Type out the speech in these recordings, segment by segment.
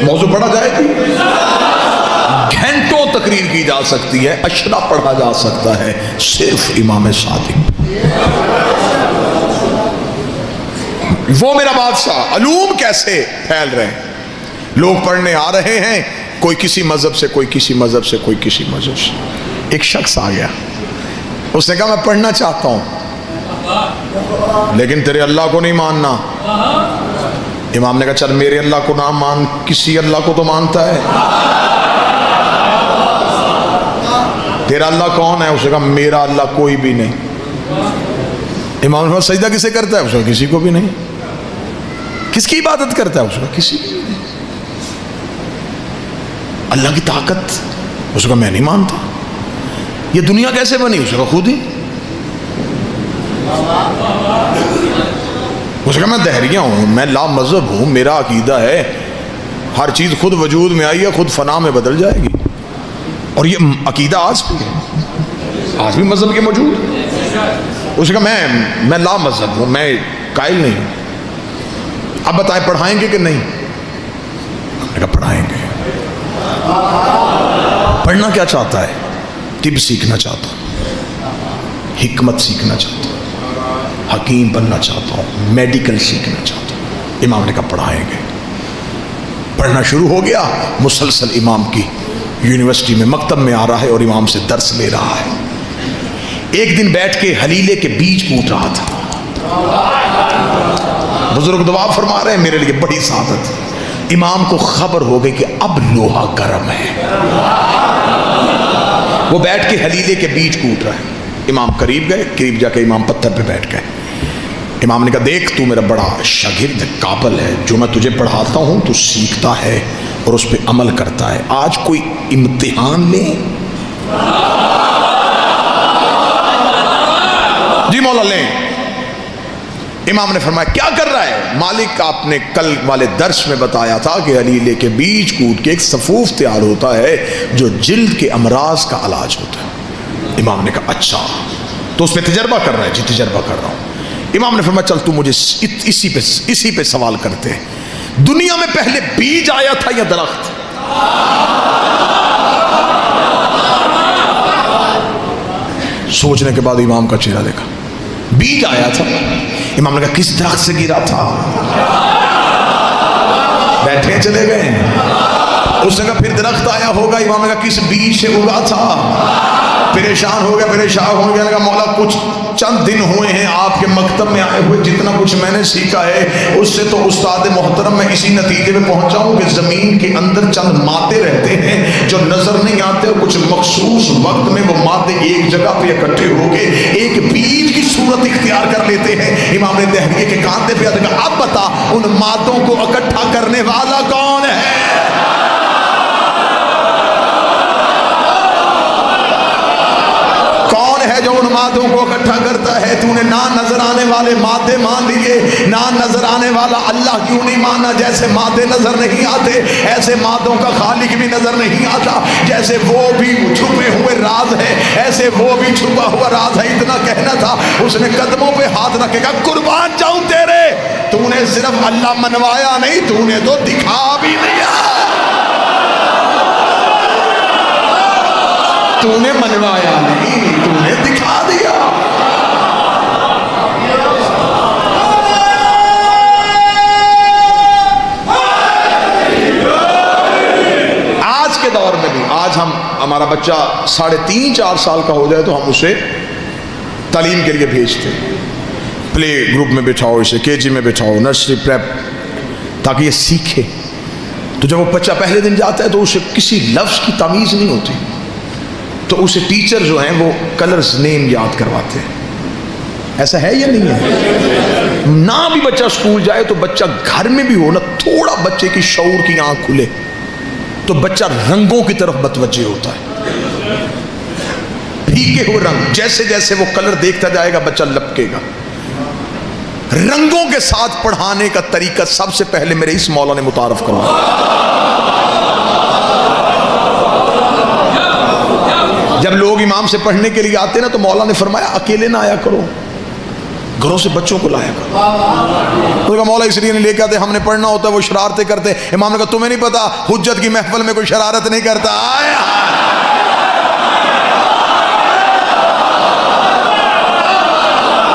موضوع پڑھا جائے گی، گھنٹوں تقریر کی جا سکتی ہے، اشرا پڑھا جا سکتا ہے صرف امام صادق۔ وہ میرا بادشاہ، علوم کیسے پھیل رہے ہیں، لوگ پڑھنے آ رہے ہیں، کوئی کسی مذہب سے، کوئی کسی مذہب سے، کوئی کسی مذہب سے۔ ایک شخص آ گیا، اس نے کہا میں پڑھنا چاہتا ہوں لیکن تیرے اللہ کو نہیں ماننا۔ امام نے کہا چل میرے اللہ کو نہ مان، کسی اللہ کو تو مانتا ہے، تیرا اللہ کون ہے؟ اس نے کہا میرا اللہ کوئی بھی نہیں۔ امام نے کہا سجدہ کسے کرتا ہے؟ اس نے کہا کسی کو بھی نہیں۔ کس کی عبادت کرتا ہے؟ اس نے کہا کسی کی نہیں۔ اللہ کی طاقت؟ اس نے کہا میں نہیں مانتا۔ یہ دنیا کیسے بنی؟ اس نے کہا خود ہی۔ اس نے کہا میں دہریہ ہوں، میں لا مذہب ہوں، میرا عقیدہ ہے ہر چیز خود وجود میں آئی ہے، خود فنا میں بدل جائے گی، اور یہ عقیدہ آج بھی ہے، آج بھی مذہب کے موجود ہے۔ اس نے کہا میں لا مذہب ہوں، میں قائل نہیں ہوں۔ اب بتائیں پڑھائیں گے کہ نہیں؟ میں نے کہا پڑھائیں گے۔ پڑھنا کیا چاہتا ہے؟ طب سیکھنا چاہتا ہوں، حکمت سیکھنا چاہتا ہوں، حکیم بننا چاہتا ہوں، میڈیکل سیکھنا چاہتا ہوں۔ امام نے کہا پڑھائیں گے۔ پڑھنا شروع ہو گیا، مسلسل امام کی یونیورسٹی میں مکتب میں آ رہا ہے اور امام سے درس لے رہا ہے۔ ایک دن بیٹھ کے حلیلے کے بیج کوٹ رہا تھا۔ بزرگ دعا فرما رہے ہیں میرے لیے بڑی سعادت، امام کو خبر ہو گئی کہ اب لوہا گرم ہے۔ وہ بیٹھ کے حلیلے کے بیج کوٹ رہا ہے۔ امام قریب گئے، قریب جا کے امام پتھر پہ بیٹھ گئے۔ امام نے کہا دیکھ تو میرا بڑا شاگرد قابل ہے، جو میں تجھے پڑھاتا ہوں تو سیکھتا ہے اور اس پہ عمل کرتا ہے، آج کوئی امتحان لے؟ جی مولا لیں۔ امام نے فرمایا کیا کر رہا ہے؟ مالک آپ نے کل والے درس میں بتایا تھا کہ حلیلے کے بیج کوٹ کے ایک صفوف تیار ہوتا ہے جو جلد کے امراض کا علاج ہوتا ہے۔ امام نے کہا اچھا، تو اس پہ تجربہ کر رہا ہے؟ جی تجربہ کر رہا ہوں۔ امام نے فرمایا چل تو مجھے اسی پہ سوال کرتے ہیں، دنیا میں پہلے بیج آیا تھا یا درخت؟ سوچنے کے بعد امام کا چہرہ دیکھا، بیج آیا تھا۔ امام نے کہا کس درخت سے گرا تھا؟ بیٹھے چلے گئے۔ اس نے کہا پھر درخت آیا ہوگا۔ امام نے کہا کس بیج سے اگا تھا؟ پریشان ہو گیا، پریشان ہو گیا، نے کہا مولا کچھ چند دن ہوئے ہیں آپ کے مکتب میں آئے ہوئے، جتنا کچھ میں نے سیکھا ہے اس سے تو استاد محترم میں اسی نتیجے میں پہنچا ہوں کہ زمین کے اندر چند مادے رہتے ہیں جو نظر نہیں آتے، اور کچھ مخصوص وقت میں وہ مادے ایک جگہ پہ اکٹھے ہو کے ایک بیج کی صورت اختیار کر لیتے ہیں۔ امام نے دہریے کے کاندھے پہ کہا اب بتا ان مادوں کو اکٹھا کرنے والا کون ہے؟ ہے جو ان مادوں کو اکٹھا کرتا ہے؟ تو نے نہ نظر آنے والے مادے مان لیے، نہ نظر آنے والا اللہ کیوں نہیں ماننا؟ جیسے مادے نظر نہیں آتے ایسے مادوں کا خالق بھی نظر نہیں آتا، جیسے وہ بھی چھپے ہوئے راز ہے ایسے وہ بھی چھپا ہوا راز ہے۔ اتنا کہنا تھا، اس نے قدموں پہ ہاتھ رکھے گا قربان جاؤں تیرے، تو نے صرف اللہ منوایا نہیں، تو نے تو دکھا بھی دیا، تو نے منوایا نہیں، تو نے دکھا دیا۔ آج کے دور میں بھی، آج ہمارا بچہ 3.5-4 سال کا ہو جائے تو ہم اسے تعلیم کے لیے بھیجتے ہیں، پلے گروپ میں بٹھاؤ، اسے KG میں بٹھاؤ، نرسری پریپ، تاکہ یہ سیکھے۔ تو جب وہ بچہ پہلے دن جاتا ہے تو اسے کسی لفظ کی تمیز نہیں ہوتی، تو اسے ٹیچر جو ہیں وہ کلرز نیم یاد کرواتے ہیں۔ ایسا ہے یا نہیں ہے؟ نہ بھی بچہ اسکول جائے تو بچہ گھر میں بھی ہو نا، تھوڑا بچے کی شعور کی آنکھ کھلے تو بچہ رنگوں کی طرف متوجہ ہوتا ہے، پھیکے ہوئے رنگ، جیسے جیسے وہ کلر دیکھتا جائے گا بچہ لپکے گا۔ رنگوں کے ساتھ پڑھانے کا طریقہ سب سے پہلے میرے اس مولا نے متعارف کروایا۔ جب لوگ امام سے پڑھنے کے لیے آتے نا تو مولا نے فرمایا اکیلے نہ آیا کرو، گھروں سے بچوں کو لایا کرو. تو کہا مولا اس لیے نہیں لے کے آتے, ہم نے پڑھنا ہوتا ہے, وہ شرارتیں کرتے. امام نے کہا تمہیں نہیں پتا حجت کی محفل میں کوئی شرارت نہیں کرتا.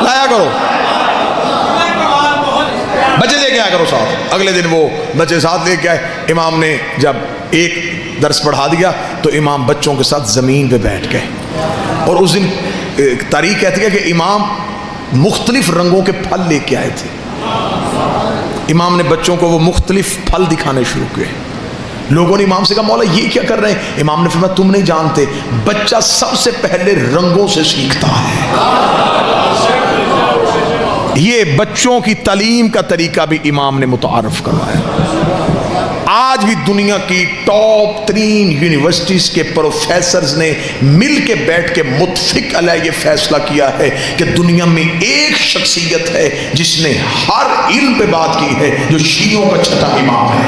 لایا کرو, بچے لے کے آیا کرو ساتھ. اگلے دن وہ بچے ساتھ لے کے آئے. امام نے جب ایک درس پڑھا دیا تو امام بچوں کے ساتھ زمین پہ بیٹھ گئے. اور اس دن تاریخ کہتی ہے کہ امام مختلف رنگوں کے پھل لے کے آئے تھے. امام نے بچوں کو وہ مختلف پھل دکھانے شروع کیے. لوگوں نے امام سے کہا مولا یہ کیا کر رہے ہیں؟ امام نے فرمایا تم نہیں جانتے, بچہ سب سے پہلے رنگوں سے سیکھتا ہے. یہ بچوں کی تعلیم کا طریقہ بھی امام نے متعارف کروایا. آج بھی دنیا کی ٹاپ ترین یونیورسٹیز کے پروفیسرز نے مل کے بیٹھ کے متفق علیہ یہ فیصلہ کیا ہے کہ دنیا میں ایک شخصیت ہے جس نے ہر علم پہ بات کی ہے, جو شیعوں کا چھٹا امام ہے.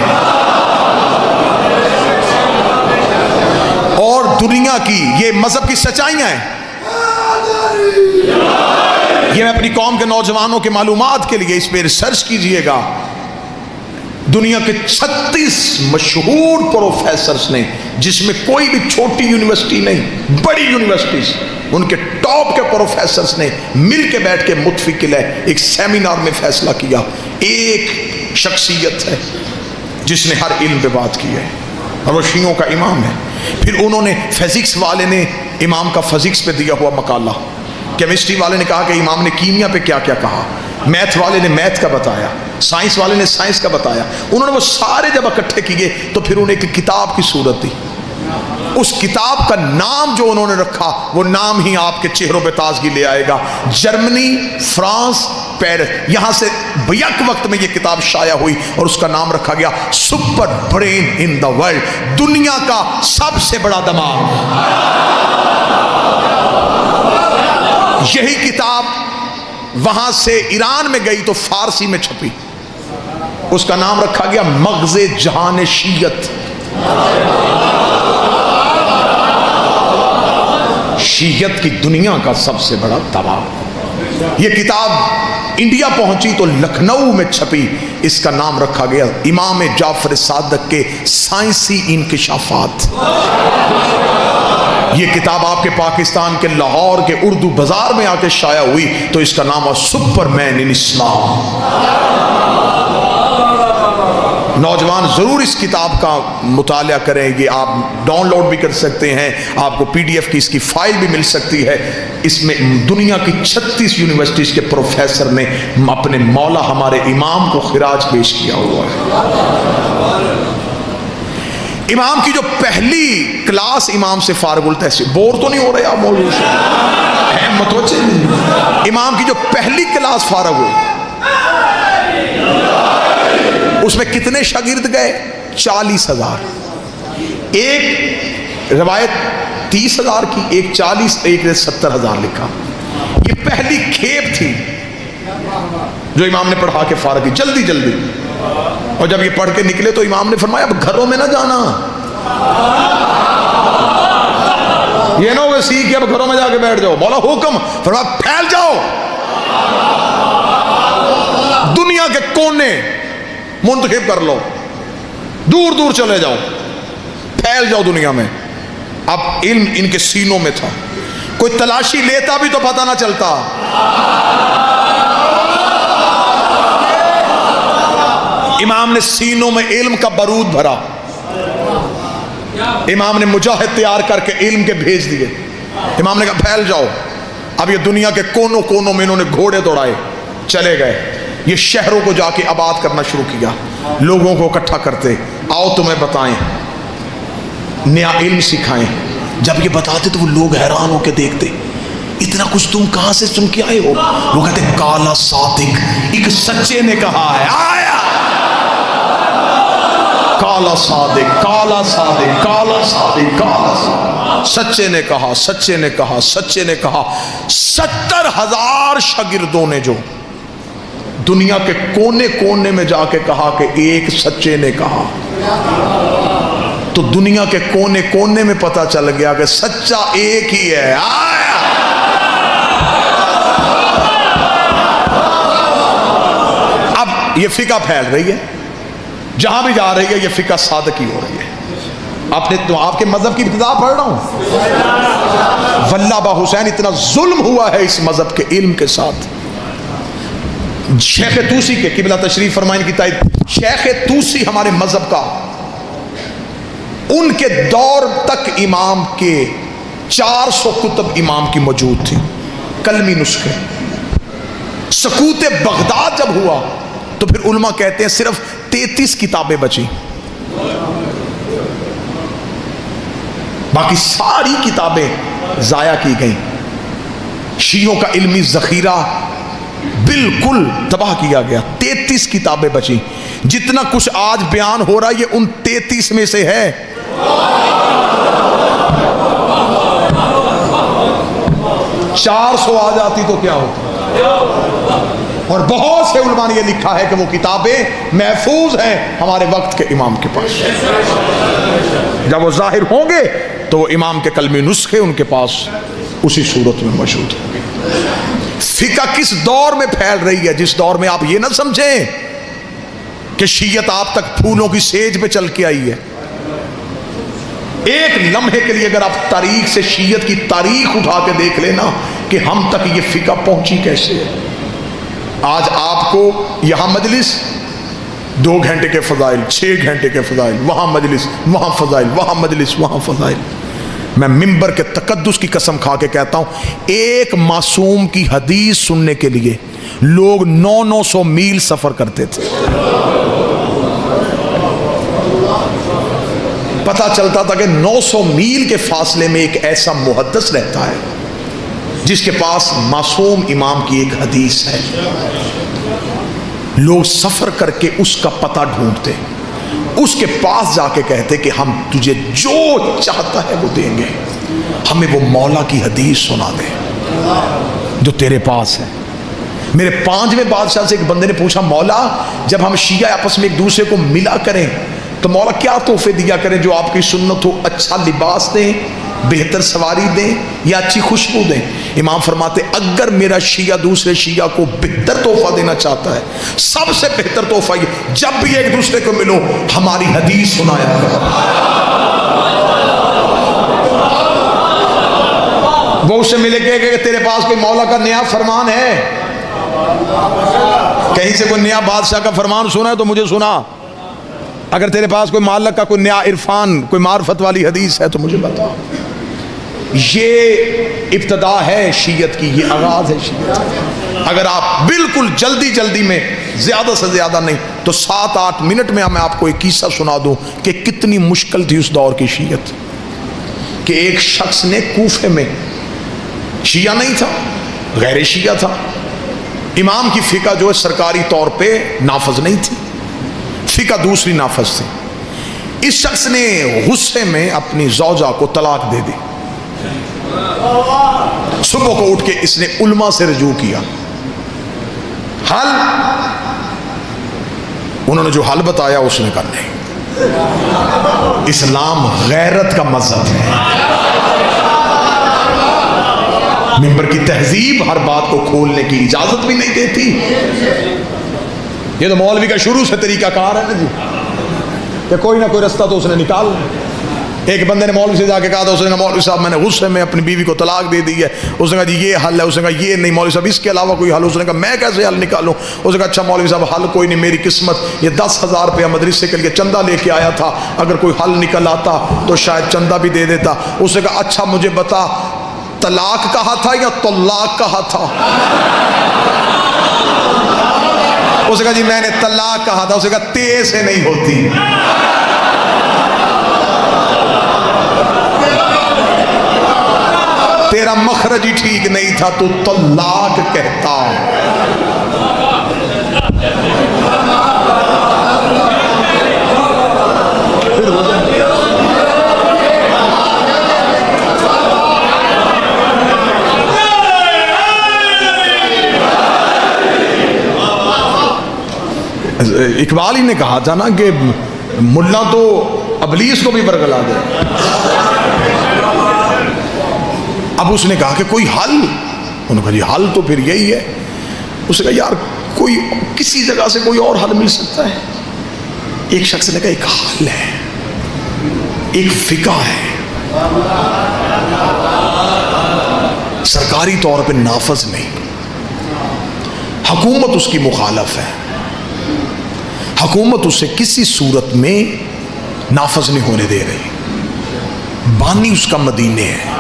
اور دنیا کی یہ مذہب کی سچائیاں ہیں. یہ میں اپنی قوم کے نوجوانوں کے معلومات کے لیے اس پہ ریسرچ کیجئے گا. دنیا کے 36 مشہور پروفیسرز نے, جس میں کوئی بھی چھوٹی یونیورسٹی نہیں, بڑی یونیورسٹیز, ان کے ٹاپ کے پروفیسرز نے مل کے بیٹھ کے متفق علیہ ایک سیمینار میں فیصلہ کیا ایک شخصیت ہے جس نے ہر علم پہ بات کی ہے, اور وہ شیعوں کا امام ہے. پھر انہوں نے فزکس والے نے امام کا فزکس پہ دیا ہوا مقالہ, کیمسٹری والے نے کہا کہ امام نے کیمیا پہ کیا کیا کہا, میتھ والے نے میتھ کا بتایا, سائنس والے نے سائنس کا بتایا. انہوں نے وہ سارے جب اکٹھے کیے تو پھر انہیں ایک کتاب کی صورت دی. اس کتاب کا نام جو انہوں نے رکھا وہ نام ہی آپ کے چہروں پہ تازگی لے آئے گا. جرمنی, فرانس, پیرس, یہاں سے بیک وقت میں یہ کتاب شائع ہوئی اور اس کا نام رکھا گیا super brain in the world, دنیا کا سب سے بڑا دماغ. یہی کتاب وہاں سے ایران میں گئی تو فارسی میں چھپی, اس کا نام رکھا گیا مغز جہان شیعت. شیعت کی دنیا کا سب سے بڑا دماغ. یہ کتاب انڈیا پہنچی تو لکھنؤ میں چھپی, اس کا نام رکھا گیا امام جعفر صادق کے سائنسی انکشافات. یہ کتاب آپ کے پاکستان کے لاہور کے اردو بازار میں آ کے شائع ہوئی تو اس کا نام ہے سپر مین ان اسلام. نوجوان ضرور اس کتاب کا مطالعہ کریں. یہ آپ ڈاؤن لوڈ بھی کر سکتے ہیں, آپ کو پی ڈی ایف کی اس کی فائل بھی مل سکتی ہے. اس میں دنیا کی 36 یونیورسٹیز کے پروفیسر نے اپنے مولا ہمارے امام کو خراج پیش کیا ہوا ہے. امام کی جو پہلی کلاس امام سے فارغ التحصیل, بور تو نہیں ہو رہے آپ موضوع سے, متوجہ نہیں. امام کی جو پہلی کلاس فارغ ہوئی اس میں کتنے شاگرد گئے؟ 40,000. ایک روایت 30,000 کی, ایک 40, ایک نے 70,000 لکھا. یہ پہلی کھیپ تھی جو امام نے پڑھا کے فارغ کی جلدی جلدی. اور جب یہ پڑھ کے نکلے تو امام نے فرمایا اب گھروں میں نہ جانا, یہ نہ ہو سیکھ کے اب گھروں میں جا کے بیٹھ جاؤ. مولا حکم, فرمایا پھیل جاؤ, دنیا کے کونے منتخب کر لو, دور دور چلے جاؤ, پھیل جاؤ دنیا میں. اب علم ان کے سینوں میں تھا, کوئی تلاشی لیتا بھی تو پتہ نہ چلتا. امام نے سینوں میں علم کا بارود بھرا. امام نے مجاہد تیار کر کے علم کے بھیج دیے. امام نے کہا پھیل جاؤ. اب یہ دنیا کے کونوں کونوں میں انہوں نے گھوڑے دوڑائے, چلے گئے. یہ شہروں کو جا کے آباد کرنا شروع کیا, لوگوں کو اکٹھا کرتے, آؤ تمہیں بتائیں, نیا علم سکھائیں. جب یہ بتاتے تو وہ لوگ حیران ہو کے دیکھتے, اتنا کچھ تم کہاں سے سن کے آئے ہو؟ وہ کہتے کالا صادق, ایک سچے نے کہا ہے. آیا کالا صادق, کالا صادق, کالا صادق, کالا صادق, سچے نے کہا, سچے نے کہا, سچے نے کہا. 70,000 شاگردوں نے جو دنیا کے کونے کونے میں جا کے کہا کہ ایک سچے نے کہا, تو دنیا کے کونے کونے میں پتہ چل گیا کہ سچا ایک ہی ہے. آیا یہ فقہ پھیل رہی ہے، جہاں بھی جا رہی ہے یہ فقہ صادقی ہو رہی ہے. آپ کے مذہب کی ابتدا پڑھ رہا ہوں. واللہ با حسین اتنا ظلم ہوا ہے اس مذہب کے علم کے ساتھ. شیخ توسی کے قبلہ تشریف فرمائیں کی تائید، شیخ توسی ہمارے مذہب کا، ان کے دور تک امام کے 400 کتب امام کی موجود تھی، کلمی نسخے. سقوط بغداد جب ہوا تو پھر علماء کہتے ہیں صرف 33 کتابیں بچی، باقی ساری کتابیں ضائع کی گئیں. شیعوں کا علمی ذخیرہ بالکل تباہ کیا گیا. 33 کتابیں بچی. جتنا کچھ آج بیان ہو رہا ہے یہ ان 33 میں سے ہے. 400 آ جاتی تو کیا ہوتا. اور بہت سے علماء نے یہ لکھا ہے کہ وہ کتابیں محفوظ ہیں ہمارے وقت کے امام کے پاس. جب وہ ظاہر ہوں گے تو وہ امام کے کلمی نسخے ان کے پاس اسی صورت میں موجود ہیں. فقہ کس دور میں پھیل رہی ہے؟ جس دور میں آپ یہ نہ سمجھیں کہ شیعت آپ تک پھولوں کی سیج پہ چل کے آئی ہے. ایک لمحے کے لیے اگر آپ تاریخ سے شیعت کی تاریخ اٹھا کے دیکھ لینا کہ ہم تک یہ فقہ پہنچی کیسے ہے. آج آپ کو یہاں مجلس 2 گھنٹے کے فضائل، 6 گھنٹے کے فضائل، وہاں مجلس وہاں فضائل، وہاں مجلس وہاں فضائل. میں منبر کے تقدس کی قسم کھا کے کہتا ہوں ایک معصوم کی حدیث سننے کے لیے لوگ 900 میل سفر کرتے تھے. پتہ چلتا تھا کہ 900 میل کے فاصلے میں ایک ایسا محدث رہتا ہے جس کے پاس معصوم امام کی ایک حدیث ہے. لوگ سفر کر کے اس کا پتہ ڈھونڈتے، اس کے پاس جا کے کہتے کہ ہم تجھے جو چاہتا ہے وہ دیں گے، ہمیں وہ مولا کی حدیث سنا دے جو تیرے پاس ہے. میرے 5ویں بادشاہ سے ایک بندے نے پوچھا مولا جب ہم شیعہ آپس میں ایک دوسرے کو ملا کریں تو مولا کیا تحفے دیا کریں جو آپ کی سنت ہو؟ اچھا لباس دیں، بہتر سواری دیں یا اچھی خوشبو دیں؟ امام فرماتے اگر میرا شیعہ دوسرے شیعہ کو بہتر تحفہ دینا چاہتا ہے سب سے بہتر تحفہ یہ جب بھی ایک دوسرے کو ملو ہماری حدیث سنایا کرو. وہ اس سے ملے گے کہ تیرے پاس کوئی مولا کا نیا فرمان ہے؟ کہیں سے کوئی نیا بادشاہ کا فرمان سنا ہے تو مجھے سنا. اگر تیرے پاس کوئی معلق کا کوئی نیا عرفان، کوئی معرفت والی حدیث ہے تو مجھے بتا. یہ ابتدا ہے شیعت کی، یہ آغاز ہے شیعت. اگر آپ بالکل جلدی میں زیادہ سے زیادہ نہیں تو 7-8 منٹ میں میں آپ کو ایک قصہ سنا دوں کہ کتنی مشکل تھی اس دور کی شیعت. کہ ایک شخص نے کوفے میں، شیعہ نہیں تھا، غیر شیعہ تھا، امام کی فقہ جو ہے سرکاری طور پہ نافذ نہیں تھی، فقہ دوسری نافذ تھی. اس شخص نے غصے میں اپنی زوجہ کو طلاق دے دی. صبح کو اٹھ کے اس نے علماء سے رجوع کیا. حل انہوں نے جو حل بتایا اس نے کہا نہیں، اسلام غیرت کا مذہب ہے. منبر کی تہذیب ہر بات کو کھولنے کی اجازت بھی نہیں دیتی. یہ تو مولوی کا شروع سے طریقہ کار ہے نا جی کہ کوئی نہ کوئی رستہ تو اس نے نکال. ایک بندے نے مولوی سے جا کے کہا تھا، اس نے کہا مولوی صاحب میں نے غصے میں اپنی بیوی کو طلاق دے دی ہے. اس نے کہا جی یہ حل ہے. اس نے کہا یہ نہیں مولوی صاحب اس کے علاوہ کوئی حل. اس نے کہا میں کیسے حل نکالوں؟ اس نے کہا اچھا مولوی صاحب حل کوئی نہیں، میری قسمت یہ 10,000 روپیہ مدرسے کے لیے چندہ لے کے آیا تھا، اگر کوئی حل نکل آتا تو شاید چندہ بھی دے دیتا. اس نے کہا اچھا مجھے بتا طلاق کہا تھا یا طلاق کہا تھا؟ اس نے کہا جی میں نے طلاق کہا تھا. اس نے کہا تے سے نہیں ہوتی. تیرا مخرج ہی ٹھیک نہیں تھا، تو طلاق کہتا. اقبال ہی نے کہا تھا نا کہ ملا تو ابلیس کو بھی برگلا دے. اب اس نے کہا کہ کوئی حل؟ انہوں نے کہا جی حل تو پھر یہی ہے. اس نے کہا یار کوئی کسی جگہ سے کوئی اور حل مل سکتا ہے؟ ایک شخص نے کہا ایک حل ہے، ایک فقہ ہے، سرکاری طور پہ نافذ نہیں، حکومت اس کی مخالف ہے، حکومت اسے کسی صورت میں نافذ نہیں ہونے دے رہی، بانی اس کا مدینے ہے۔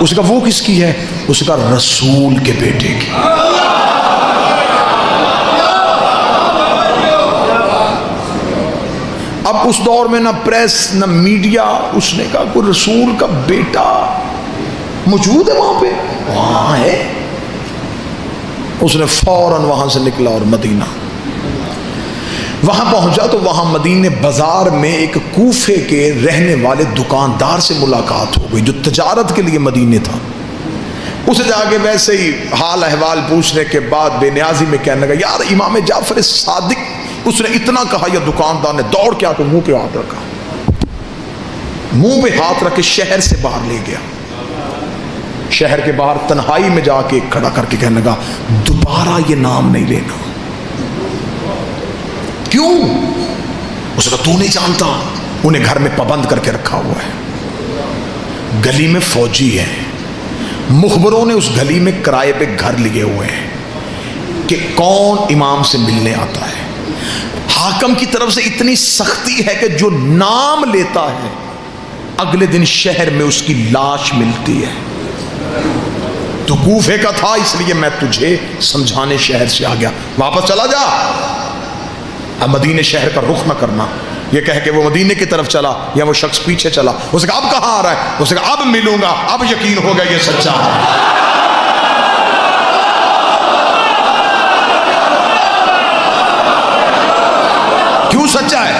اس کا وہ کس کی ہے؟ اس کا رسول کے بیٹے کی۔ اب اس دور میں نہ پریس نہ میڈیا، اس نے کہا کوئی رسول کا بیٹا موجود ہے وہاں پہ؟ وہاں ہے۔ اس نے فوراً وہاں سے نکلا اور مدینہ وہاں پہنچا تو وہاں مدینے بازار میں ایک کوفے کے رہنے والے دکاندار سے ملاقات ہو گئی جو تجارت کے لیے مدینے تھا۔ اسے جا کے ویسے ہی حال احوال پوچھنے کے بعد بے نیازی میں کہنے لگا یار امام جعفر صادق، اس نے اتنا کہا، یا دکاندار نے دوڑ کے آ کے منہ پہ ہاتھ رکھا، منہ پہ ہاتھ رکھ کے شہر سے باہر لے گیا۔ شہر کے باہر تنہائی میں جا کے کھڑا کر کے کہنے لگا دوبارہ یہ نام نہیں لینا۔ کیوں؟ اس کا تو نہیں جانتا، انہیں گھر میں پابند کر کے رکھا ہوا ہے، گلی میں فوجی ہے، مخبروں نے اس گلی میں کرائے پہ گھر لیے ہوئے ہیں کہ کون امام سے ملنے آتا ہے۔ حاکم کی طرف سے اتنی سختی ہے کہ جو نام لیتا ہے اگلے دن شہر میں اس کی لاش ملتی ہے۔ تو کوفے کا تھا، اس لیے میں تجھے سمجھانے شہر سے آ گیا، واپس چلا جا، اب مدینے شہر کا رخ نہ کرنا۔ یہ کہہ کے وہ مدینے کی طرف چلا، یا وہ شخص پیچھے چلا۔ اس نے کہا اب کہاں آ رہا ہے؟ اس نے کہا اب ملوں گا، اب یقین ہوگا یہ سچا ہے۔ کیوں سچا ہے؟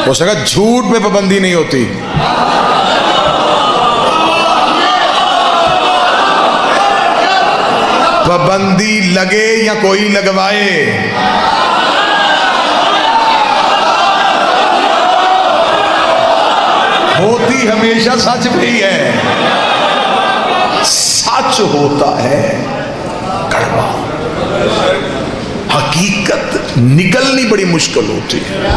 اس نے کہا جھوٹ پہ پابندی نہیں ہوتی، پابندی لگے یا کوئی لگوائے، ہوتی ہمیشہ سچ پہ ہی ہے۔ سچ ہوتا ہے کڑوا، حقیقت نکلنی بڑی مشکل ہوتی ہے۔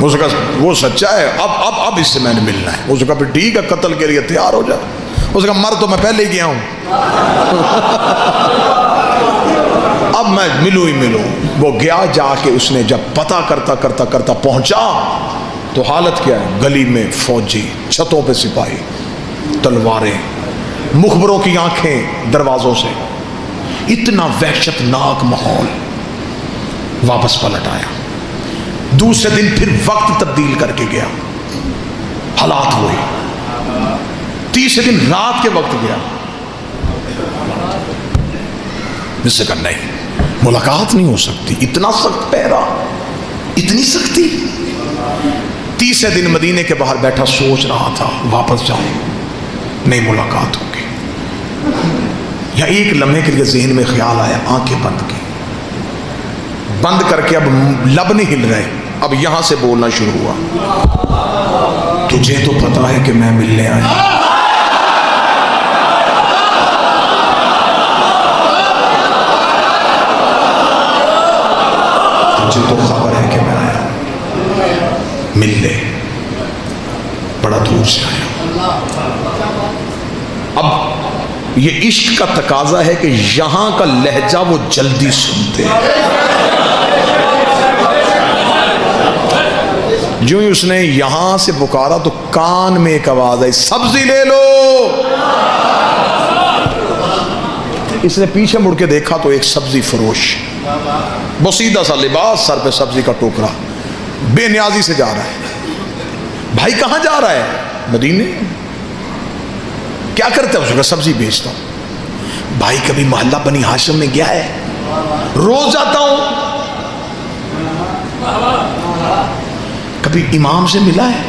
اس کا وہ سچا ہے، اب اس سے میں نے ملنا ہے۔ اس کا پھر ٹھیک ہے، قتل کے لیے تیار ہو جائے۔ اس کا مر تو میں پہلے ہی گیا ہوں، اب میں ملوں ہی ملوں۔ وہ گیا، جا کے اس نے جب پتہ کرتا کرتا کرتا پہنچا تو حالت کیا ہے؟ گلی میں فوجی، چھتوں پہ سپاہی، تلواریں، مخبروں کی آنکھیں دروازوں سے، اتنا وحشت ناک ماحول۔ واپس پلٹ آیا، دوسرے دن پھر وقت تبدیل کر کے گیا، حالات ہوئے، تیسرے دن رات کے وقت گیا، جس سے کہا نہیں ملاقات نہیں ہو سکتی، اتنا سخت پہرا، اتنی سختی۔ تیسرے دن مدینے کے باہر بیٹھا سوچ رہا تھا واپس جاؤں، نہیں ملاقات ہوگی۔ یا ایک لمحے کے لیے ذہن میں خیال آیا، آنکھیں بند کی، بند کر کے اب لب نہیں ہل رہے، اب یہاں سے بولنا شروع ہوا، تجھے تو پتا ہے کہ میں ملنے آیا، تجھے تو خبر ہے کہ میں آیا، مل لے، بڑا دور سے آیا۔ اب یہ عشق کا تقاضا ہے کہ یہاں کا لہجہ وہ جلدی سنتے ہیں۔ جو ہی اس نے یہاں سے پکارا تو کان میں ایک آواز آئی، سبزی لے لو۔ اس نے پیچھے مڑ کے دیکھا تو ایک سبزی فروش، بسیدہ سا لباس، سر پہ سبزی کا ٹوکرا، بے نیازی سے جا رہا ہے۔ بھائی کہاں جا رہا ہے؟ مدینے۔ کیا کرتا ہے؟ اس کا سبزی بیچتا ہوں۔ بھائی کبھی محلہ بنی ہاشم میں گیا ہے؟ روز جاتا ہوں۔ کبھی امام سے ملا ہے؟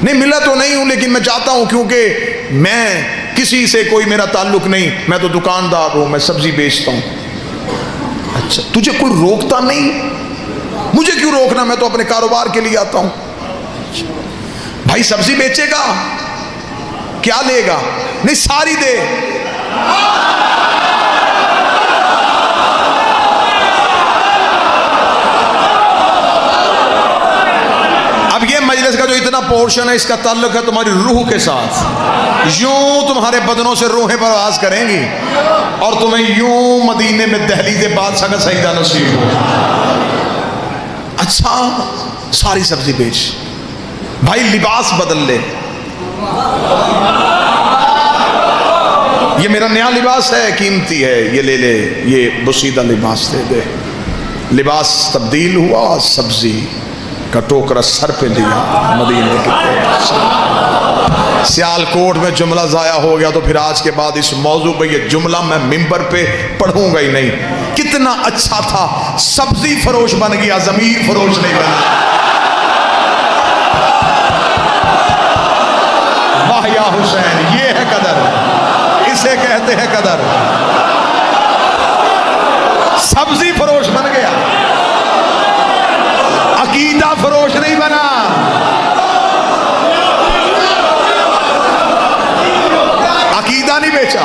نہیں ملا تو نہیں ہوں، لیکن میں چاہتا ہوں، کیونکہ میں کسی سے کوئی میرا تعلق نہیں، میں تو دکاندار ہوں، میں سبزی بیچتا ہوں۔ اچھا تجھے کوئی روکتا نہیں؟ مجھے کیوں روکنا، میں تو اپنے کاروبار کے لیے آتا ہوں۔ بھائی سبزی بیچے گا؟ کیا لے گا؟ نہیں ساری دے۔ اب یہ مجلس کا جو اتنا پورشن ہے اس کا تعلق ہے تمہاری روح کے ساتھ. یوں تمہارے بدنوں سے روحیں پرواز کریں گی اور تمہیں یوں مدینے میں دہلیز بادشاہ کا سجدہ نصیب ہو. اچھا ساری سبزی بیچ بھائی, لباس بدل لے. یہ میرا نیا لباس ہے, قیمتی ہے, یہ لے لے, یہ بسیدہ لباس دے دے. لباس تبدیل ہوا, سبزی کا ٹوکرا سر پہ لیا مدینے کے. سیال کوٹ میں جملہ ضائع ہو گیا تو پھر آج کے بعد اس موضوع پہ یہ جملہ میں ممبر پہ پڑھوں گا ہی نہیں. کتنا اچھا تھا, سبزی فروش بن گیا, ضمیر فروش نہیں بنا. واہ یا حسین, یہ ہے قدر, اسے کہتے ہیں قدر. سبزی فروش بن گیا, عقیدہ فروش نہیں بنا. عقیدہ نہیں بیچا.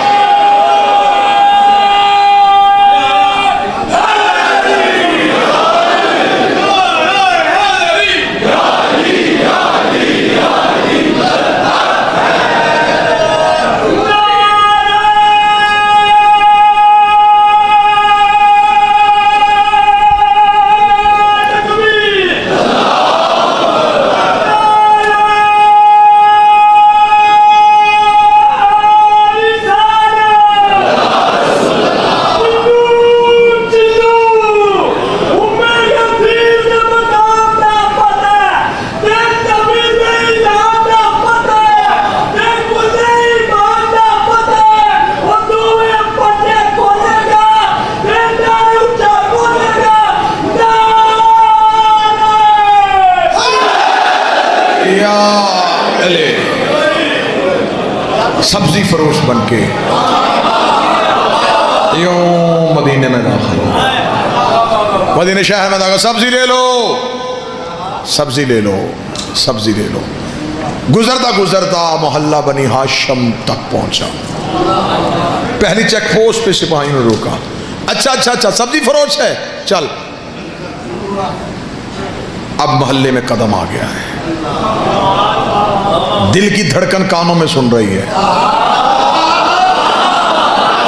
سبزی فروش بن کے یوں مدینے میں داخل ہو. مدینے شہر میں داخل, سبزی لے لو, سبزی لے لو, سبزی لے لو. گزرتا گزرتا محلہ بنی ہاشم تک پہنچا. پہلی چیک پوسٹ پہ سپاہیوں نے روکا. اچھا اچھا اچھا سبزی فروش ہے, چل. اب محلے میں قدم آ گیا ہے, دل کی دھڑکن کانوں میں سن رہی ہے,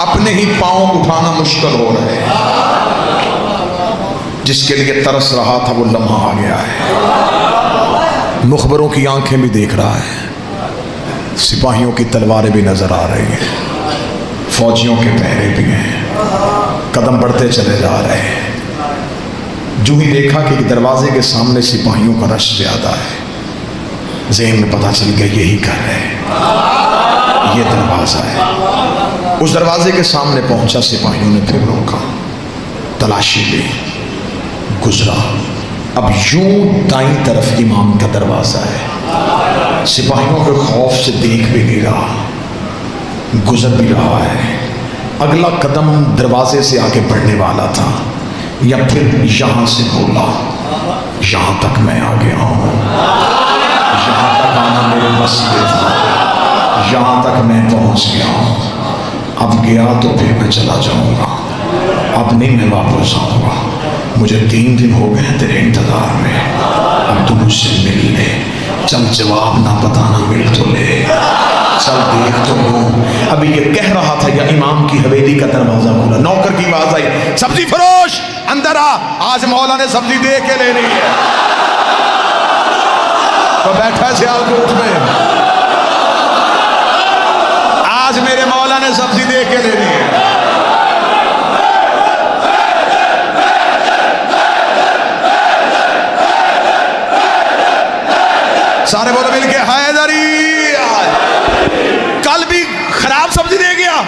اپنے ہی پاؤں اٹھانا مشکل ہو رہا ہے. جس کے لیے ترس رہا تھا وہ لمحہ آ گیا ہے. مخبروں کی آنکھیں بھی دیکھ رہا ہے, سپاہیوں کی تلواریں بھی نظر آ رہی ہیں, فوجیوں کے پہرے بھی ہیں. قدم بڑھتے چلے جا رہے ہیں. جو ہی دیکھا کہ دروازے کے سامنے سپاہیوں کا رش زیادہ ہے, ذہن میں پتہ چل گیا یہی گھر ہے, یہ دروازہ ہے. اس دروازے کے سامنے پہنچا, سپاہیوں نے پھر روکا, تلاشی لی, گزرا. اب یوں دائیں طرف امام کا دروازہ ہے. سپاہیوں کے خوف سے دیکھ بھی نہیں رہا, گزر بھی رہا ہے. اگلا قدم دروازے سے آگے بڑھنے والا تھا, یا پھر یہاں سے بولا یہاں تک میں آ گیا ہوں, یہاں تک آنا میرے بس میں تھا, یہاں تک میں پہنچ گیا ہوں. اب گیا تو پھر میں چلا جاؤں گا, اب نہیں میں واپس آؤں گا. مجھے 3 دن ہو گئے تیرے انتظار میں, اب تو مجھ سے مل لے. چل جواب نہ بتانا, مل تو لے, چل دیکھ تو لوں. ابھی یہ کہہ رہا تھا یا امام کی حویلی کا دروازہ کھلا, نوکر کی آواز آئی, سبزی فروش اندر آ, آج مولا نے سبزی دے کے لینی ہے. تو بیٹھا سیال کوٹ میں, آج میرے مولا نے سبزی دے کے لینی ہے. سارے بولو مل کے حیدری. کل بھی خراب سبزی دے گیا,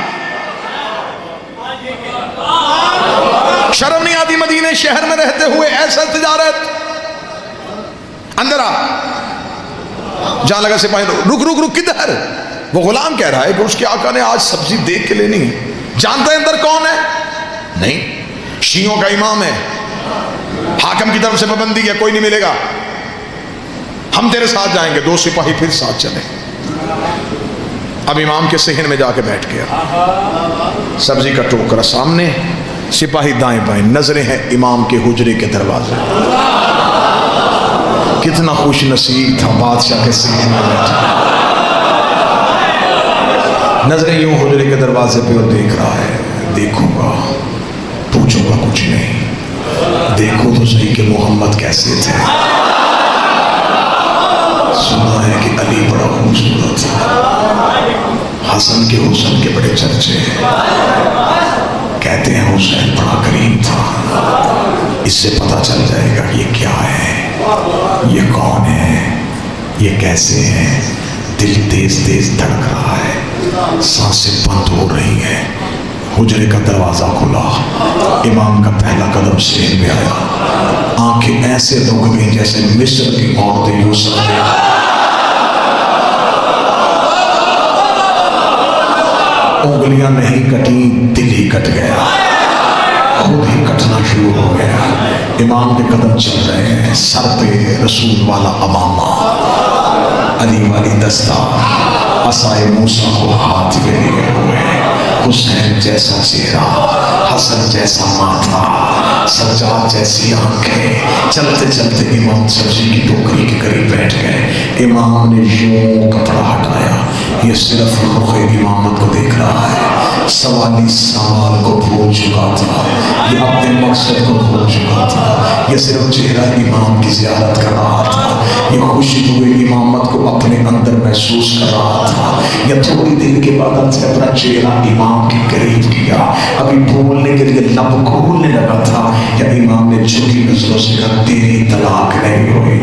شرم نہیں آتی مدینے شہر میں رہتے ہوئے ایسا تجارت. اندر آ. جہاں لگا سپاہی, رک رک رک کدھر؟ وہ غلام کہہ رہا ہے کہ اس کے آقا نے آج سبزی دیکھ کے لینی ہے. جانتا ہے اندر کون ہے؟ نہیں, شیعوں کا امام ہے, حاکم کی طرف سے پابندی ہے, کوئی نہیں ملے گا, ہم تیرے ساتھ جائیں گے. 2 سپاہی پھر ساتھ چلے. اب امام کے صحن میں جا کے بیٹھ گیا، سبزی کا ٹوکرا سامنے، سپاہی دائیں بائیں، نظریں ہیں امام کے حجرے کے دروازے۔ کتنا خوش نصیب تھا بادشاہ کے صحن میں بیٹھا، نظریں یوں حجرے کے دروازے پہ اور دیکھ رہا ہے۔ دیکھوں گا، پوچھوں گا کچھ نہیں، دیکھو تو صحیح کہ محمد کیسے تھے۔ سنا ہے کہ علی بڑا خوبصورت تھا، حسن کے حسن کے بڑے چرچے ہیں، کہتے ہیں حسین بڑا کریم تھا۔ اس سے پتہ چل جائے گا کہ یہ کیا ہے، یہ کون ہے، یہ کیسے ہیں۔ دل تیز تیز دھڑک رہا ہے، سانسیں بند ہو رہی ہیں۔ حجرے کا دروازہ کھلا، امام کا پہلا قدم صحن میں آیا، آنکھیں ایسے رک گئی جیسے مصر کی عورتیں یوسف نے۔ انگلیاں نہیں کٹی، دل ہی کٹ گیا، خود ہی کٹنا شروع ہو گیا۔ امام کے قدم چل رہے ہیں، سر پہ رسول والا امامہ، علی والی دستار، عصائے موسیٰ کو ہاتھ میں لیے ہوئے، حسین جیسا چہرہ، حسن جیسا ماتھا، سجاد جیسی آنکھیں۔ چلتے چلتے امام سبزی کی ٹوکری کے قریب بیٹھ گئے۔ امام نے یوں کپڑا ہٹایا، یہ صرف رخ امامت کو دیکھ رہا ہے، سوالی سوال کو بھول چکا تھا، یہ اپنے مقصد کو بھول چکا تھا، یہ صرف چہرہ امام کی زیارت کر رہا تھا، یہ خوشبو امامت کو اپنے اندر محسوس کر رہا تھا۔ یہ تھوڑی دیر کے بعد ہم سے اپنا چہرہ امام کے قریب کیا، ابھی بولنے کے لیے لب کھولنے لگا تھا، یا امام نے جھکی نظروں سے کہا تیری طلاق نہیں ہوئی۔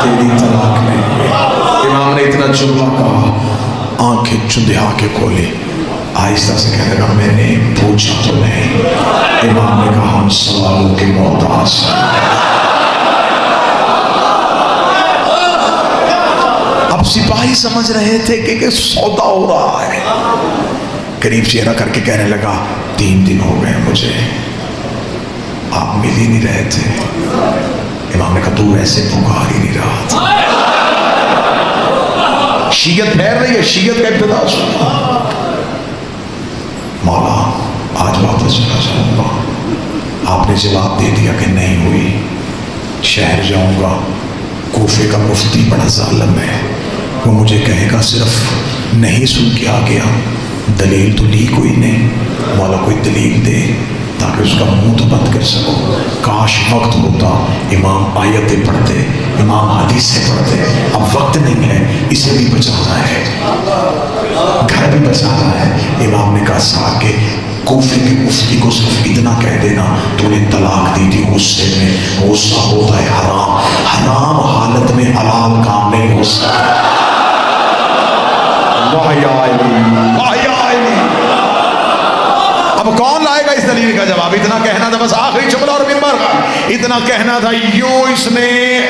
تیری طلاق نہیں ہوئی۔ امام نے اتنا جملہ کہا، آنکھیں چندھا کے کھولی، آہستہ سے کہنے لگا میں نے پوچھا تو نہیں۔ امام نے کہا ہم سوالوں کے محتاج ہیں۔ اب سپاہی سمجھ رہے تھے کہ سودا ہو رہا ہے، قریب چہرہ کر کے کہنے لگا 3 دن ہو گئے مجھے، آپ مل ہی نہیں رہے تھے۔ امام نے کہا تو ایسے پکار ہی نہیں رہا تھا۔ شیعت پھیر رہی ہے، شیعت کا ابتدا سنا، مولا آج واپس چلا جاؤں گا۔ آپ نے جواب دے دیا کہ نہیں ہوئی، شہر جاؤں گا، کوفے کا مفتی بڑا ظالم ہے، وہ مجھے کہے گا صرف نہیں سن کے آ گیا، دلیل تو لی کوئی نہیں، مولا کوئی دلیل دے تاکہ اس کا منہ تو بند کر سکو۔ کاش وقت ہوتا، امام آیتیں پڑھتے، امام حدیثیں پڑھتے، اب وقت نہیں ہے، اسے بھی بچانا ہے، گھر بھی بچانا ہے۔ امام نے کہا صاحب کہ کوفے کے مفتی کو صرف اتنا کہہ دینا تو نے طلاق دی تھی، غصے میں، غصہ ہوتا ہے حرام، حرام حالت میں حلال کام نہیں ہو سکتا۔ واہ یا علی، واہ یا علی۔ اب کون لائے گا اس دلیل کا جواب؟ اتنا کہنا تھا بس، آخری جملہ اور منبر کا اتنا کہنا تھا، یوں اس نے،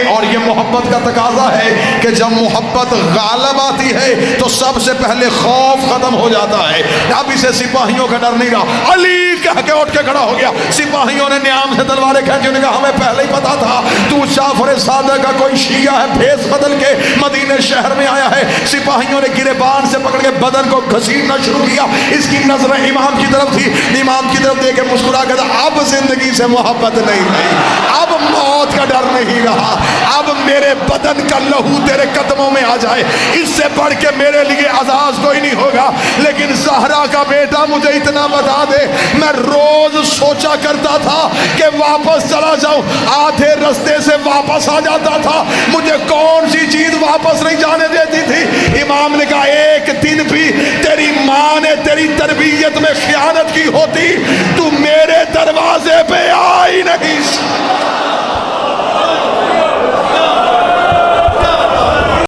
اور یہ محبت کا تقاضا ہے کہ جب محبت غالب آتی ہے تو سب سے پہلے خوف ختم ہو جاتا ہے۔ اب اسے سپاہیوں کا ڈر نہیں رہا، علی کہہ کے اٹھ کے کھڑا ہو گیا۔ سپاہیوں نے نیام سے تلواریں کھینچی، انہوں نے کہا ہمیں پہلے ہی پتا تھا تو جعفر صادق کا کوئی شیعہ ہے، بھیس بدل کے مدینے شہر میں آیا ہے۔ سپاہیوں نے گریبان سے پکڑ کے بدن کو گھسیٹنا شروع کیا، اس کی نظر امام کی طرف تھی، امام کی طرف دیکھ کے مسکرا کے اب زندگی سے محبت نہیں رہی، اب موت کا ڈر نہیں رہا، اب میرے بدن کا لہو تیرے قدموں میں آ جائے، اس سے بڑھ کے میرے لیے عزاز کوئی نہیں ہوگا۔ لیکن زہرا کا بیٹا مجھے اتنا بتا دے، میں روز سوچا کرتا تھا کہ واپس چلا جاؤں، آدھے رستے سے واپس آ جاتا تھا، مجھے کون سی چیز واپس نہیں جانے دیتی تھی۔ امام نے کہا ایک دن بھی تیری ماں نے تیری تربیت میں خیانت کی ہوتی